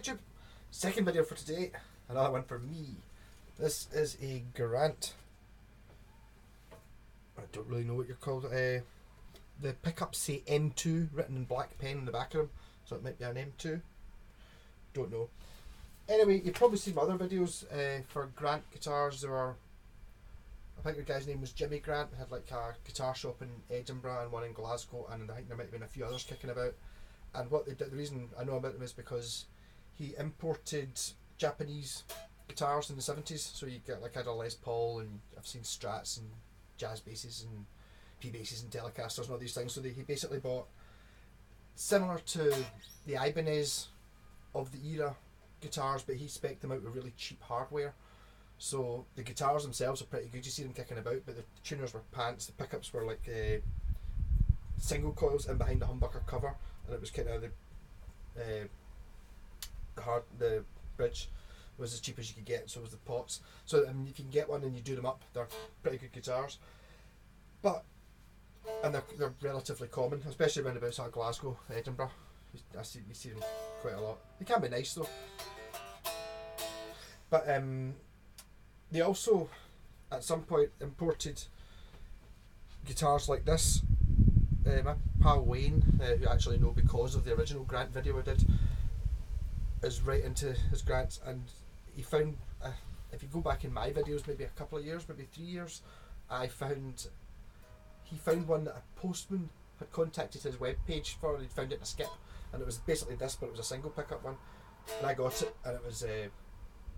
YouTube. Second video for today, another one for me. This is a Grant. I don't really know what you're called. The pickups say M2 written in black pen in the back of them, so it might be an M2. Don't know. Anyway, you've probably seen my other videos for Grant guitars. There were, I think the guy's name was Jimmy Grant, had like a guitar shop in Edinburgh and one in Glasgow, and I think there might have been a few others kicking about. And what they did, the reason I know about them is because he imported Japanese guitars in the 70s. So you get like I had a Les Paul, and I've seen Strats and jazz basses and P basses and Telecasters and all these things. So he basically bought, similar to the Ibanez of the era guitars, but he spec'd them out with really cheap hardware. So the guitars themselves are pretty good, you see them kicking about, but the tuners were pants. The pickups were like single coils in behind the humbucker cover, and it was kind of the bridge was as cheap as you could get, so was the pots. So I mean, if you can get one and you do them up, they're pretty good guitars. But and they're relatively common, especially around about sort of Glasgow, Edinburgh. You see them quite a lot. They can be nice though. But they also, at some point, imported guitars like this. My pal Wayne, who I actually know because of the original Grant video I did, is right into his Grants, and he found, if you go back in my videos, maybe a couple of years, maybe 3 years, he found one that a postman had contacted his webpage for, and he'd found it in a skip, and it was basically this, but it was a single pickup one, and I got it, and it was it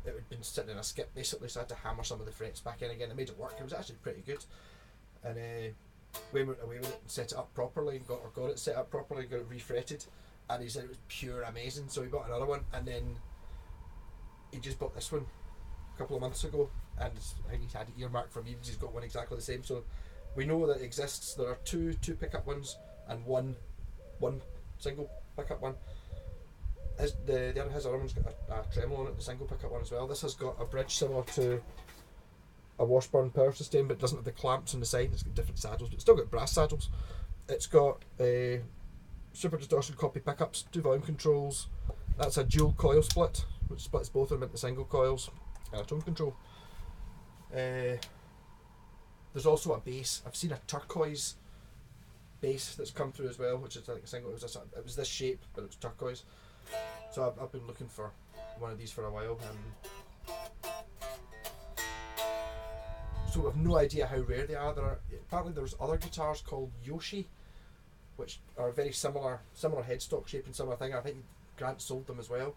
had been sitting in a skip basically, so I had to hammer some of the frets back in again. It made it work. It was actually pretty good, and Wayne went away with it and set it up properly, and got it set up properly, got it refretted, and he said it was pure amazing. So he bought another one, and then he just bought this one a couple of months ago, and I think he's had it earmarked for me because he's got one exactly the same. So we know that it exists. There are two pickup ones and one single pickup one. His other one's got a tremolo on it, the single pickup one as well. This has got a bridge similar to a Washburn Power System, but it doesn't have the clamps on the side. It's got different saddles, but it's still got brass saddles. It's got super distortion copy pickups, 2 volume controls. That's a dual coil split, which splits both of them into single coils, and a tone control. There's also a bass. I've seen a turquoise bass that's come through as well, which is like a single. It was this shape, but it was turquoise. So I've been looking for one of these for a while. So I've no idea how rare they are. Apparently there's other guitars called Yoshi, which are very similar headstock shape and similar thing. I think Grant sold them as well,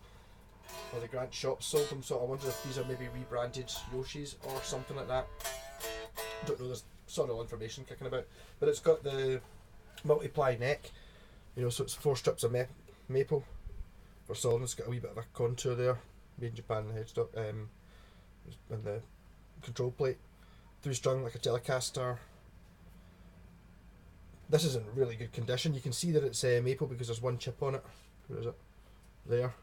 or the Grant shop sold them. So I wonder if these are maybe rebranded Yoshis or something like that. Don't know. There's sort of information kicking about, but it's got the multiply neck. So it's 4 strips of maple for solid. It's got a wee bit of a contour there, made in Japan, the headstock, and the control plate. 3-strung like a Telecaster. This is in really good condition. You can see that it's maple because there's one chip on it. Where is it? There.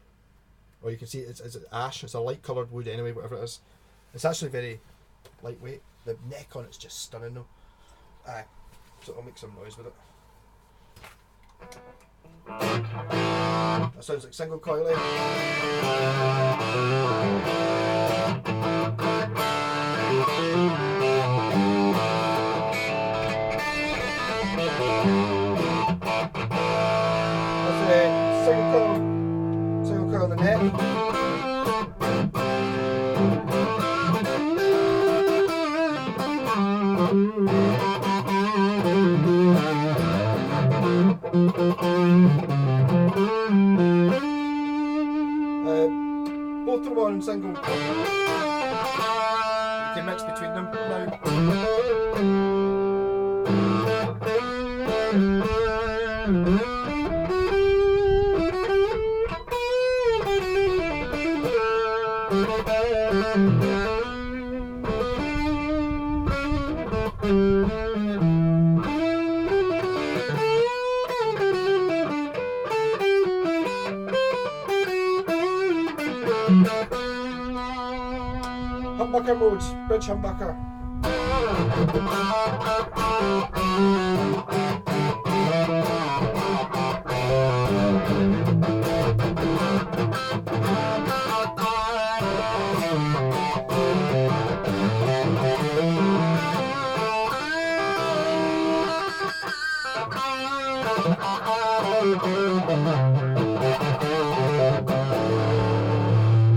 Or you can see it's ash. It's a light coloured wood anyway, whatever it is. It's actually very lightweight. The neck on it's just stunning though. So I'll make some noise with it. That sounds like single coil. That's single coil in the neck. Both of them are in single. You can mix between them now. Humbucker mode, bridge humbucker.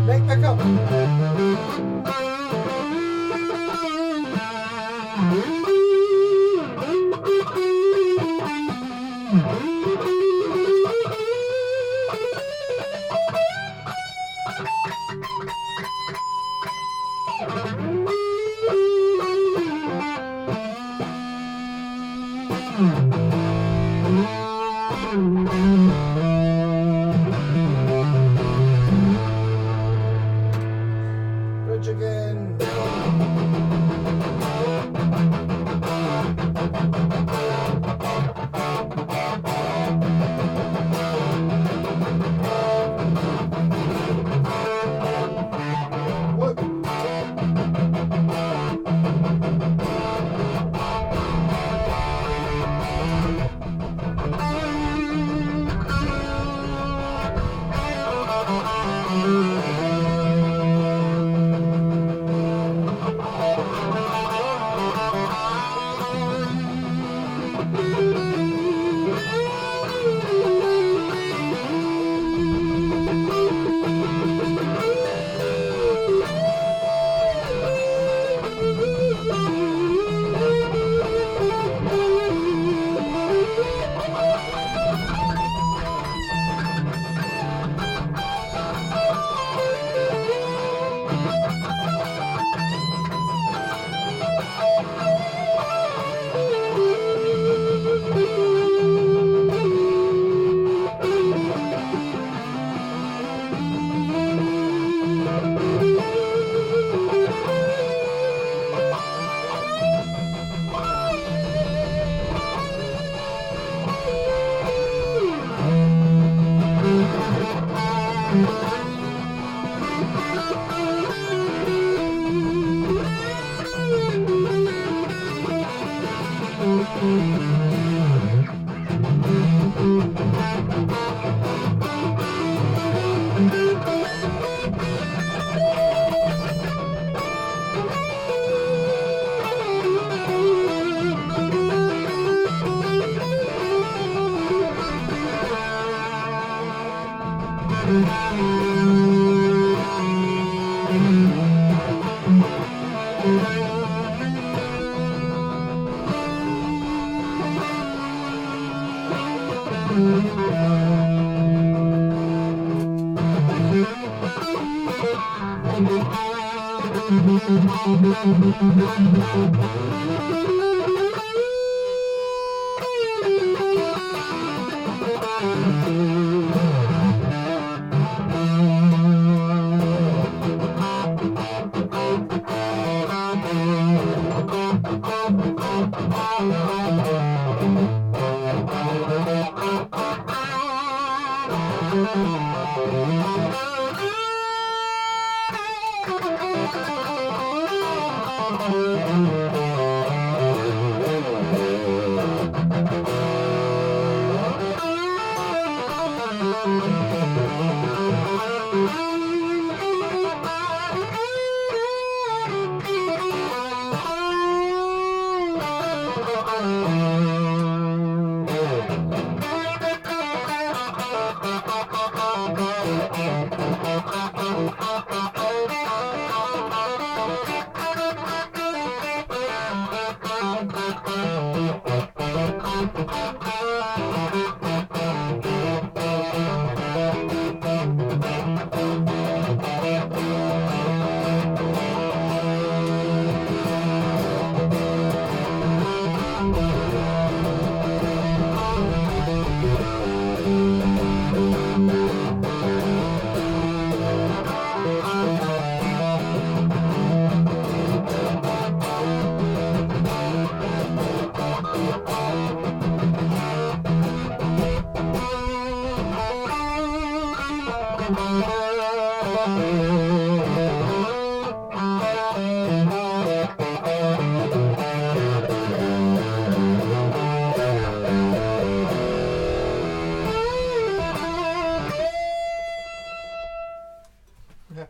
Neck pickup. Bridge again. Whoop.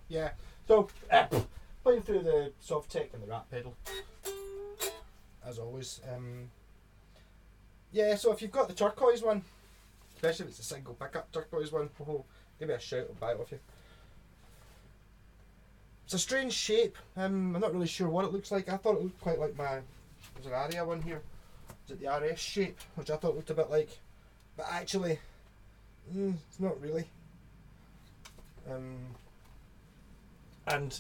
Yeah. So, playing through the Sovtek and the Rat pedal, as always. Yeah, so if you've got the turquoise one, Especially if it's a single pickup turquoise one. Oh, give me a shout, I'll buy it off you. It's a strange shape. I'm not really sure what it looks like. I thought it looked quite like there's an Aria one here. Is it the RS shape, which I thought looked a bit like, but actually, it's not really. And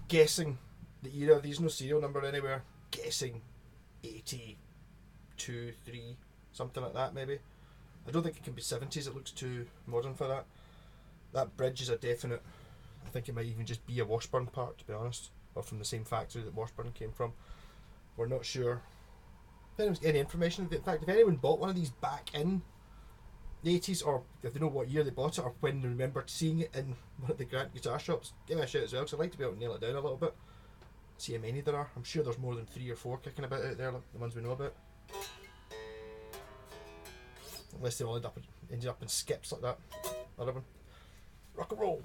guessing the era, there's no serial number anywhere. Guessing 82, 3, something like that maybe. I don't think it can be 70s. It looks too modern for that. That bridge is a definite. I think it might even just be a Washburn part, to be honest, or from the same factory that Washburn came from. We're not sure. If anyone's got any information, in fact, if anyone bought one of these back in the 80s, or if they know what year they bought it, or when they remembered seeing it in one of the Grant guitar shops, give me a shout as well, because I'd like to be able to nail it down a little bit. See how many there are. I'm sure there's more than 3 or 4 kicking about out there, like the ones we know about. Unless they all ended up in skips like that other one. Rock and roll.